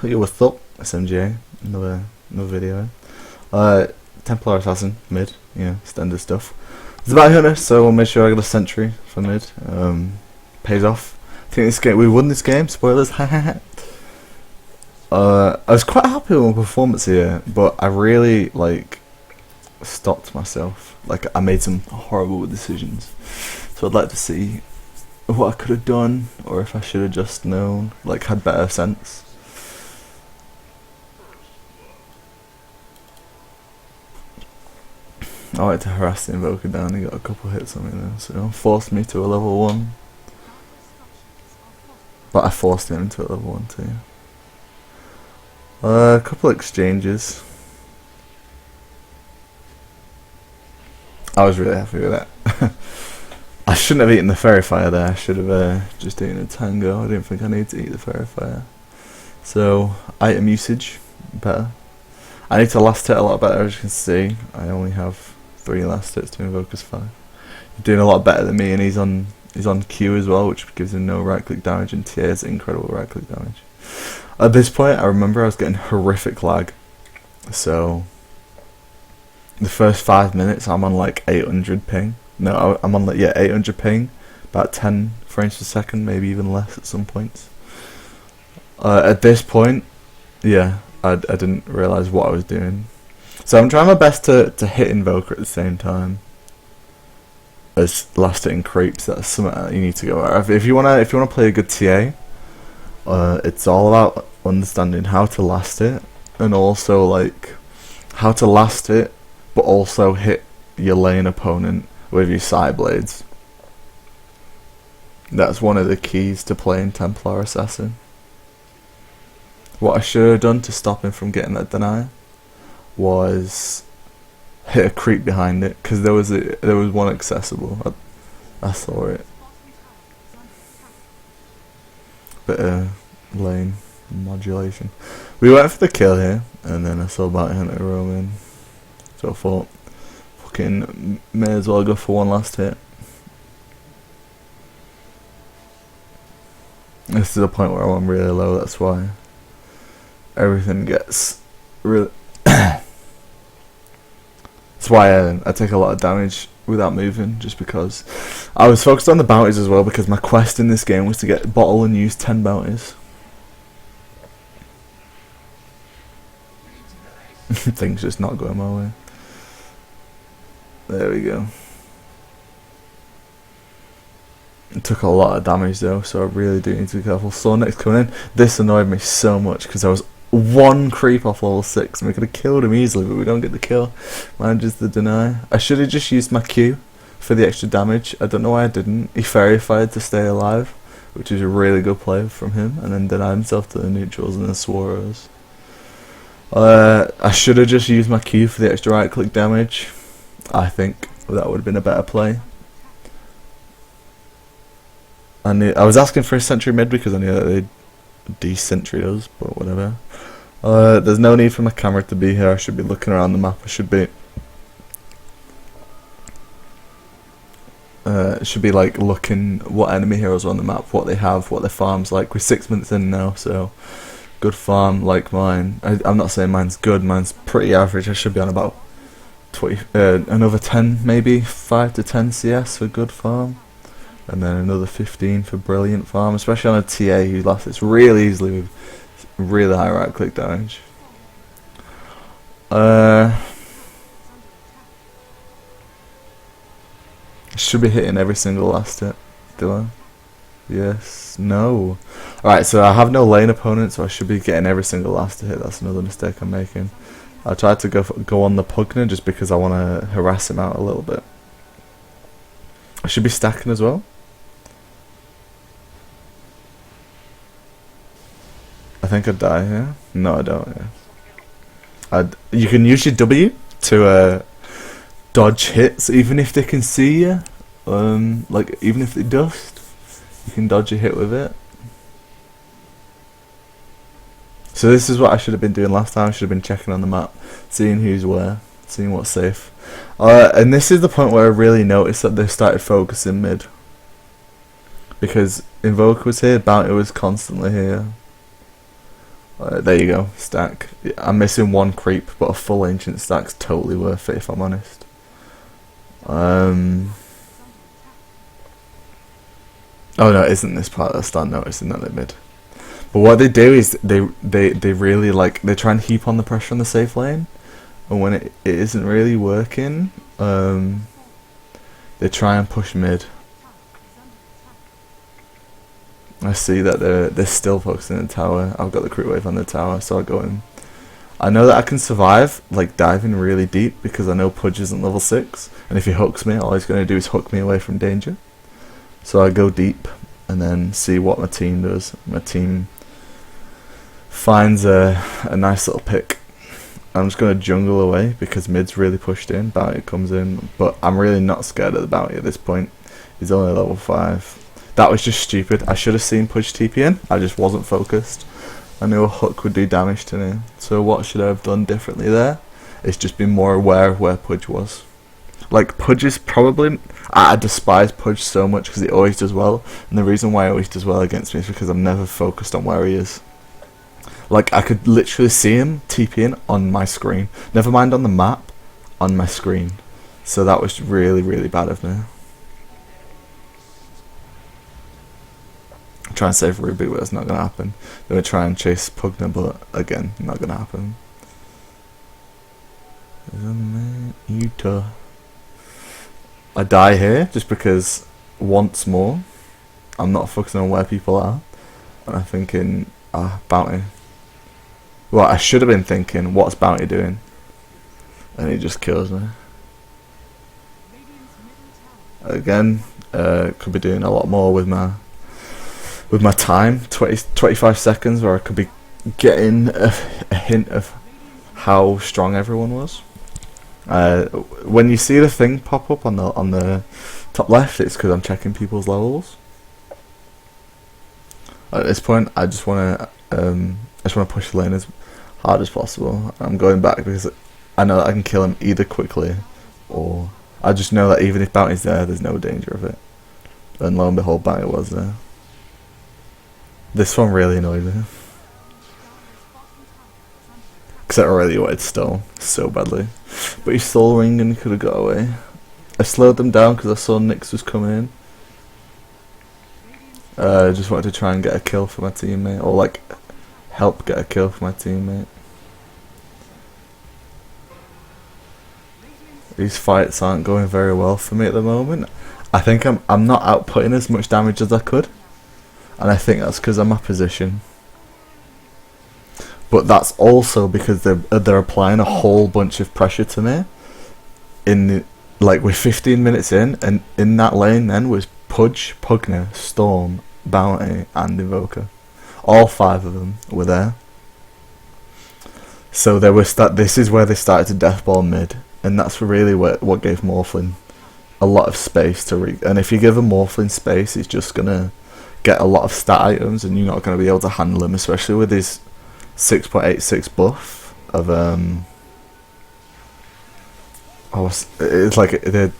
Yo, what's up? SMJ, another video. Templar assassin mid, standard stuff. It's about hunter, so we'll make sure I get a sentry for mid. Pays off. I think this game we won this game. Spoilers. I was quite happy with my performance here, but I really stopped myself. I made some horrible decisions. So I'd like to see what I could have done, or if I should have just known, had better sense. I like to harass the invoker down. He got a couple hits on me there, so forced me to a level 1. But I forced him into a level 1 too. A couple exchanges. I was really happy with that. I shouldn't have eaten the fairy fire there. I should have just eaten a tango. I didn't think I needed to eat the fairy fire. So item usage better. I need to last hit a lot better, as you can see. I only have 3 last hits to invoker's 5. He's doing a lot better than me, and he's on Q as well, which gives him no right click damage, and TA has incredible right click damage. At this point, I remember I was getting horrific lag. So the first 5 minutes, I'm on 800 ping. No, I'm on 800 ping, about 10 frames per second, maybe even less at some points. At this point, yeah, I didn't realise what I was doing. So I'm trying my best to hit invoker at the same time as last hitting creeps. That's something you need to go out. If you wanna play a good TA, it's all about understanding how to last it, and also how to last it, but also hit your lane opponent with your side blades. That's one of the keys to playing Templar Assassin. What I should have done to stop him from getting that deny was hit a creep behind it, because there was one accessible. I saw it. Bit of lane modulation. We went for the kill here, and then I saw Bounty Hunter roam in, so I thought, fucking may as well go for one last hit. This is the point where I'm really low. That's why everything gets really. That's why I take a lot of damage without moving, just because I was focused on the bounties as well, because my quest in this game was to get bottle and use 10 bounties. Things just not going my way. There we go. It took a lot of damage though, so I really do need to be careful. Saw next coming in. This annoyed me so much, because I was one creep off level 6 and we could have killed him easily, but we don't get the kill. Manages the deny. I should have just used my Q for the extra damage. I don't know why I didn't. He fairy fired to stay alive, which is a really good play from him, and then denied himself to the neutrals and then Swaros. I should have just used my Q for the extra right click damage. I think that would have been a better play. I was asking for a sentry mid because I knew that they'd de-sentry us, but whatever. There's no need for my camera to be here. I should be looking around the map. I should be looking what enemy heroes are on the map, what they have, what their farm's like. We're 6 minutes in now, so good farm like mine. I'm not saying mine's good. Mine's pretty average. I should be on about 20, another 10, maybe 5 to 10 CS for good farm. And then another 15 for brilliant farm, especially on a TA who lasts this really easily with really high right click damage. Should be hitting every single last hit. Do I? Yes. No. Alright, so I have no lane opponent, so I should be getting every single last hit. That's another mistake I'm making. I tried to go on the Pugner just because I want to harass him out a little bit. I should be stacking as well. I think I'd die here. No, I don't. Yeah. You can use your W to dodge hits, even if they can see you. Even if they dust, you can dodge a hit with it. So this is what I should have been doing last time. I should have been checking on the map, seeing who's where, seeing what's safe. And this is the point where I really noticed that they started focusing mid, because Invoker was here, Bounty was constantly here. There you go, stack. I'm missing one creep, but a full ancient stack's totally worth it if I'm honest. Oh no, it isn't this part. I start noticing that they mid. But what they do is they really like, they try and heap on the pressure on the safe lane, and when it isn't really working, they try and push mid. I see that they're still focusing on the tower. I've got the creep wave on the tower, so I go in. I know that I can survive like diving really deep because I know Pudge isn't level 6, and if he hooks me, all he's going to do is hook me away from danger. So I go deep and then see what my team does. My team finds a nice little pick. I'm just going to jungle away because mid's really pushed in. Bounty comes in, but I'm really not scared of the bounty at this point. He's only level 5. That was just stupid. I should have seen Pudge TP in. I just wasn't focused. I knew a hook would do damage to me. So what should I have done differently there? It's just been more aware of where Pudge was. Like, Pudge is probably... I despise Pudge so much because he always does well. And the reason why he always does well against me is because I'm never focused on where he is. Like, I could literally see him TPing on my screen. Never mind on the map, on my screen. So that was really, really bad of me. Try and save Ruby, but it's not going to happen. Then we try and chase Pugna, but again, not going to happen. I die here just because once more I'm not focusing on where people are, and I'm thinking, bounty. Well, I should have been thinking, what's bounty doing? And he just kills me. Again, could be doing a lot more with my time. 25 seconds where I could be getting a hint of how strong everyone was. When you see the thing pop up on the top left, it's because I'm checking people's levels. At this point, I just want to push the lane as hard as possible. I'm going back because I know that I can kill him either quickly, or I just know that even if bounty's there, there's no danger of it. And lo and behold, bounty was there. This one really annoyed me. Because I already wanted stole so badly. But he stole ring and he could have got away. I slowed them down because I saw Nyx was coming in. I just wanted to try and get a kill for my teammate. Or like, help get a kill for my teammate. These fights aren't going very well for me at the moment. I think I'm not outputting as much damage as I could. And I think that's because of my position. But that's also because they're applying a whole bunch of pressure to me. Like we're 15 minutes in, and in that lane then was Pudge, Pugna, Storm, Bounty, and Invoker. All 5 of them were there. So this is where they started to deathball mid, and that's really what gave Morphling a lot of space to and if you give a Morphling space, he's just gonna get a lot of stat items, and you're not gonna be able to handle him, especially with his 6.86 buff of it's like the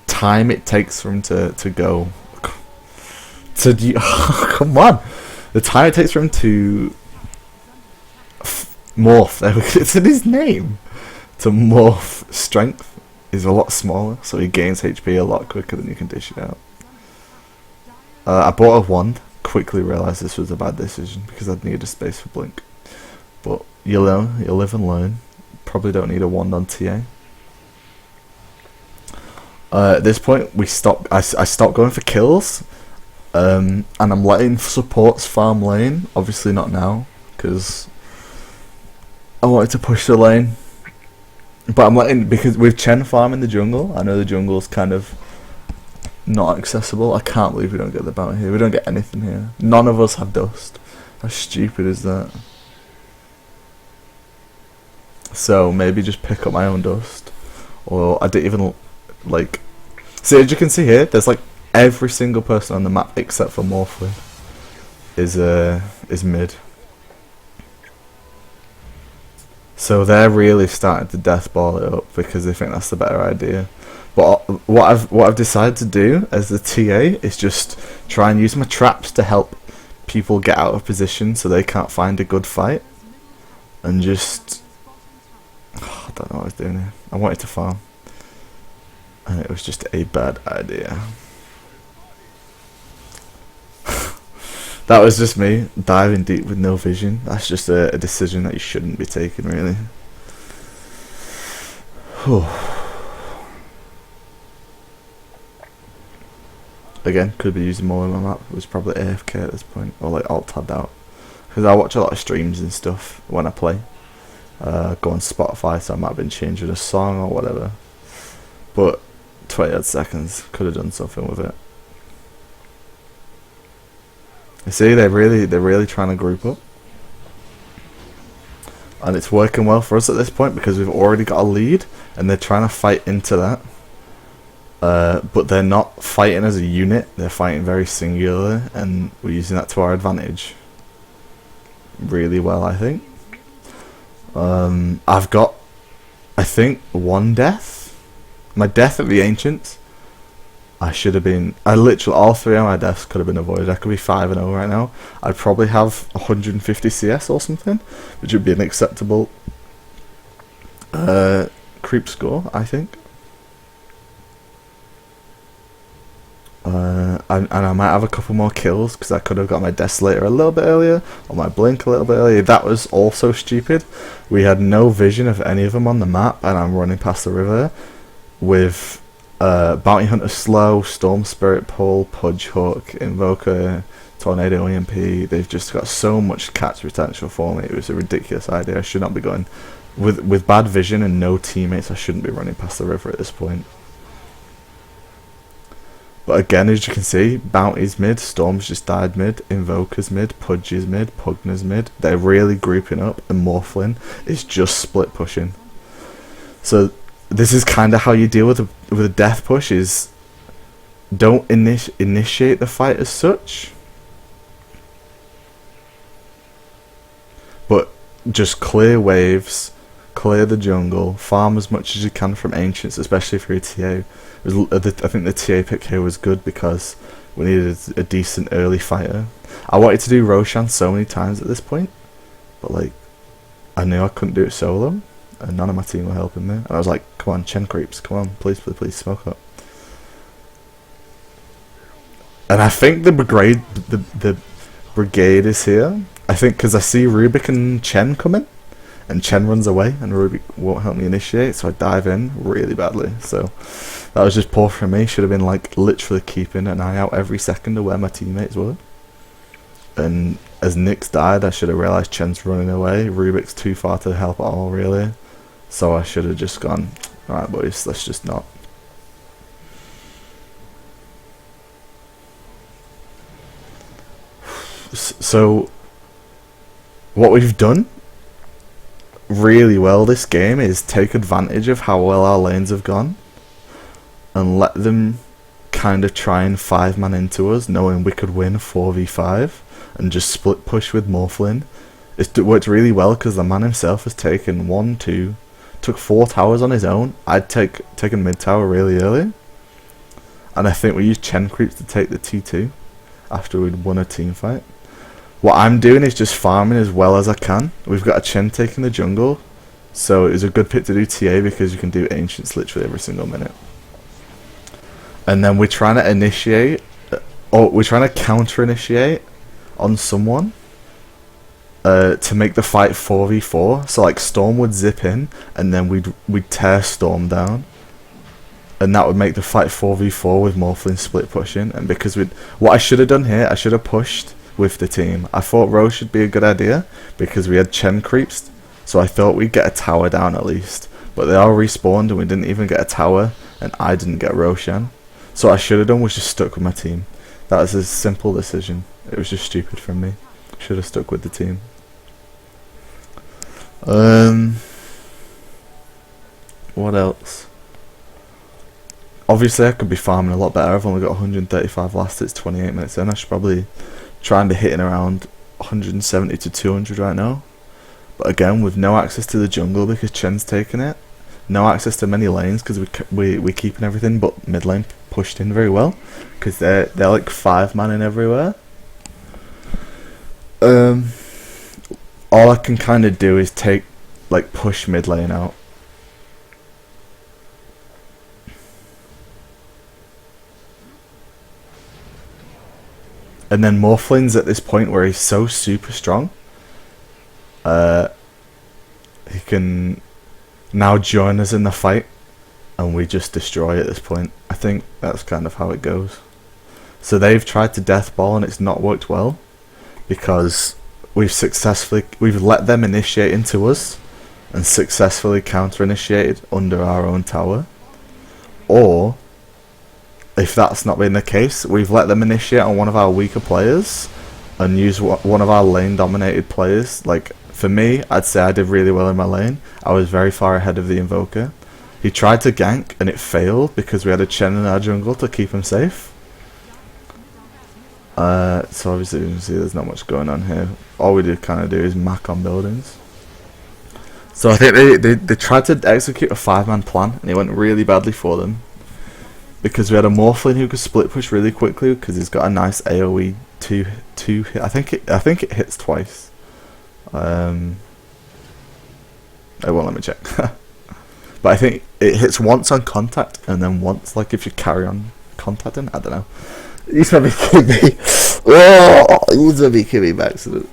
time it takes for him to go to come on, the time it takes for him to morph, it's in his name, to morph strength is a lot smaller, so he gains HP a lot quicker than you can dish it out. I bought a wand. Quickly realised this was a bad decision because I'd need a space for blink. But you'll live and learn. Probably don't need a wand on TA. At this point, I stopped going for kills, and I'm letting supports farm lane. Obviously not now because I wanted to push the lane. But I'm letting, because with Chen farm in the jungle, I know the jungle's kind of not accessible. I can't believe we don't get the bounty here. We don't get anything here. None of us have dust. How stupid is that? So maybe just pick up my own dust. Or I didn't even like. See, as you can see here, there's like every single person on the map except for Morphling is mid. So they're really starting to deathball it up because they think that's the better idea. But what I've decided to do as the TA is just try and use my traps to help people get out of position so they can't find a good fight. And just... I don't know what I was doing here. I wanted to farm. And it was just a bad idea. That was just me diving deep with no vision. That's just a decision that you shouldn't be taking, really. Again, could be using more of my map. It was probably AFK at this point, or like alt-tabbed out. Because I watch a lot of streams and stuff when I play. Go on Spotify, so I might have been changing a song or whatever. But 20 odd seconds, could have done something with it. You see, they're really trying to group up, and it's working well for us at this point because we've already got a lead, and they're trying to fight into that. But they're not fighting as a unit; they're fighting very singular, and we're using that to our advantage. Really well, I think. I've got, I think, 1 death. My death at the Ancients. I should have been... literally, all 3 of my deaths could have been avoided. I could be 5-0 right now. I'd probably have 150 CS or something, which would be an acceptable creep score, I think. And I might have a couple more kills, because I could have got my Desolator a little bit earlier, or my Blink a little bit earlier. That was also stupid. We had no vision of any of them on the map, and I'm running past the river with... Bounty Hunter Slow, Storm Spirit Pull, Pudge Hook, Invoker, Tornado EMP. They've just got so much catch potential for me. It was a ridiculous idea. I should not be going with bad vision and no teammates. I shouldn't be running past the river at this point. But again, as you can see, Bounty's mid, Storm's just died mid, Invoker's mid, Pudge is mid, Pugner's mid. They're really grouping up, and Morphling is just split pushing. So this is kind of how you deal with a death push, is don't initiate the fight as such, but just clear waves, clear the jungle, farm as much as you can from Ancients, especially for your TA. I think the TA pick here was good because we needed a decent early fighter. I wanted to do Roshan so many times at this point, but like I knew I couldn't do it solo. And none of my team were helping me. And I was like, come on, Chen creeps, come on, please, please, please, smoke up. And I think the brigade is here. I think because I see Rubik and Chen coming, and Chen runs away, and Rubik won't help me initiate, so I dive in really badly. So that was just poor from me. Should have been like literally keeping an eye out every second of where my teammates were. And as Nyx died, I should have realised Chen's running away. Rubik's too far to help at all, really. So I should have just gone, alright boys, let's just not. So what we've done really well this game is take advantage of how well our lanes have gone and let them kind of try and 5-man into us, knowing we could win 4v5 and just split push with Morphling. It worked really well because the man himself has taken 4 towers on his own. I'd taken mid tower really early, and I think we used Chen creeps to take the T2 after we'd won a team fight. What I'm doing is just farming as well as I can. We've got a Chen taking the jungle, so it's a good pick to do TA because you can do Ancients literally every single minute. And then we're trying to initiate, or we're trying to counter initiate on someone to make the fight 4v4. So like Storm would zip in, and then we'd tear Storm down, and that would make the fight 4v4 with Morphling split pushing. And because what I should have done here, I should have pushed with the team. I thought Rose should be a good idea because we had Chen creeps, so I thought we'd get a tower down at least. But they all respawned and we didn't even get a tower, and I didn't get Roshan. So what I should have done was just stuck with my team. That was a simple decision. It was just stupid from me. Should have stuck with the team. What else? Obviously I could be farming a lot better. I've only got 135 last. It's 28 minutes in. I should probably try and be hitting around 170 to 200 right now. But again, with no access to the jungle because Chen's taken it, no access to many lanes because we're keeping everything but mid lane pushed in very well because they're like 5-man in everywhere. Um, all I can kind of do is push mid lane out. And then Morphling's at this point where he's so super strong. He can now join us in the fight, and we just destroy at this point. I think that's kind of how it goes. So they've tried to DEATHBALL and it's not worked well, because we've let them initiate into us and successfully counter-initiated under our own tower. Or, if that's not been the case, we've let them initiate on one of our weaker players and use one of our lane-dominated players. Like, for me, I'd say I did really well in my lane. I was very far ahead of the Invoker. He tried to gank and it failed because we had a Chen in our jungle to keep him safe. So obviously you can see there's not much going on here. All we did kind of do is mac on buildings. So I think they tried to execute a 5-man plan and it went really badly for them. Because we had a Morphling who could split push really quickly because he's got a nice AoE two hit. I think it hits twice. It won't let me check. But I think it hits once on contact and then once like if you carry on contacting. I don't know. He's gonna be killing me. Oh, he's gonna be killing me by accident.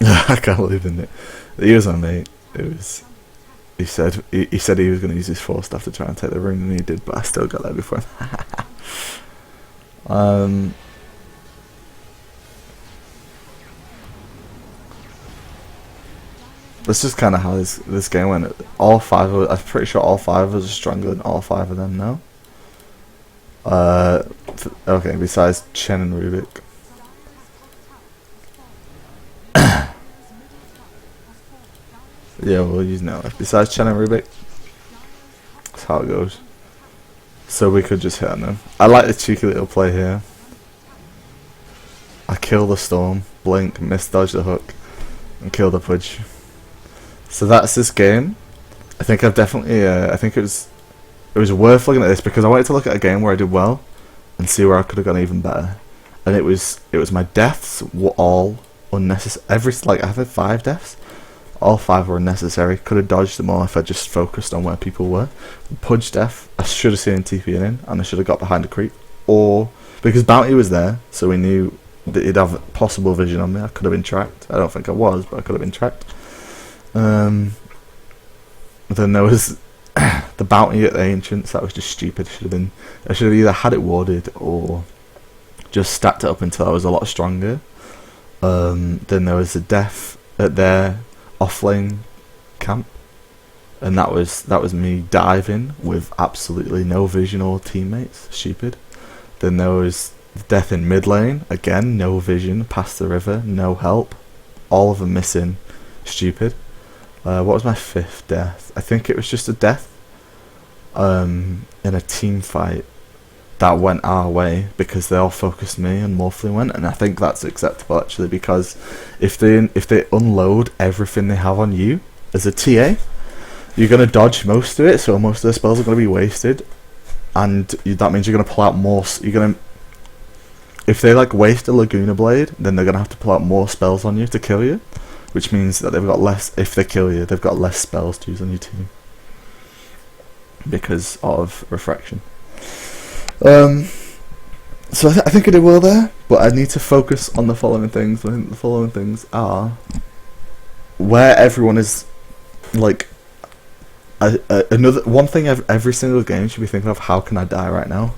I can't believe it. He was on me. It was. He said he was gonna use his force staff to try and take the ring, and he did. But I still got there before him. That's just kind of how this game went. All 5 of us, I'm pretty sure all 5 of us are stronger than all 5 of them now. Okay, besides Chen and Rubik. Yeah, we'll use now. Besides Chen and Rubik, that's how it goes. So we could just hit on them. I like the cheeky little play here. I kill the storm, blink, miss dodge the hook, and kill the pudge. So that's this game. I think I've definitely. I think it was worth looking at this because I wanted to look at a game where I did well and see where I could have gone even better. And it was my deaths were all unnecessary. I had 5 deaths. All 5 were unnecessary. Could have dodged them all if I just focused on where people were. Pudge death, I should have seen him TPing in, and I should have got behind the creep. Or because Bounty was there, so we knew that he'd have possible vision on me. I could have been tracked. I don't think I was, but I could have been tracked. Then there was the bounty at the entrance. That was just stupid. I should have either had it warded or just stacked it up until I was a lot stronger. Then there was a death at their offlane camp, and that was me diving with absolutely no vision or teammates. Stupid. Then there was death in mid lane. Again, no vision. Past the river, no help. All of them missing. Stupid. What was my 5th death? I think it was just a death in a team fight that went our way because they all focused me and Morphling went, and I think that's acceptable actually, because if they unload everything they have on you as a TA, you're going to dodge most of it, so most of the spells are going to be wasted, and that means you're going to pull out more. If they waste a Laguna Blade, then they're going to have to pull out more spells on you to kill you. Which means that they've got less, if they kill you, they've got less spells to use on your team. Because of refraction. So I think I did well there, but I need to focus on the following things. I think the following things are where everyone is, another one thing every single game should be thinking of, how can I die right now?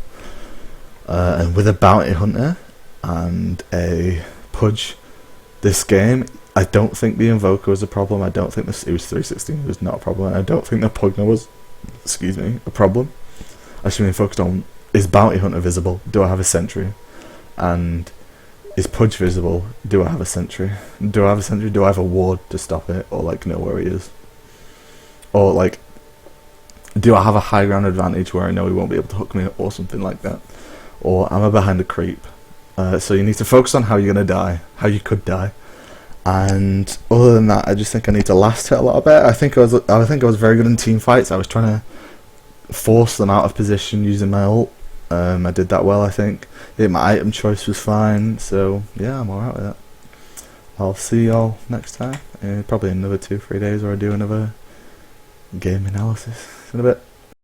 And with a bounty hunter and a pudge, this game, I don't think the Invoker was a problem. I don't think it was 316 was not a problem. I don't think the Pugna was, a problem. I should be focused on, is Bounty Hunter visible? Do I have a sentry? And is Pudge visible? Do I have a sentry? Do I have a sentry? Do I have a ward to stop it? Or know where he is? Or do I have a high ground advantage where I know he won't be able to hook me or something like that? Or am I behind a creep? So you need to focus on how you're going to die, how you could die. And other than that, I just think I need to last hit a lot better. I think I was very good in team fights. I was trying to force them out of position using my ult, I did that well, I think. My item choice was fine, so yeah, I'm alright with that. I'll see y'all next time. Probably another 2-3 days where I do another game analysis in a bit.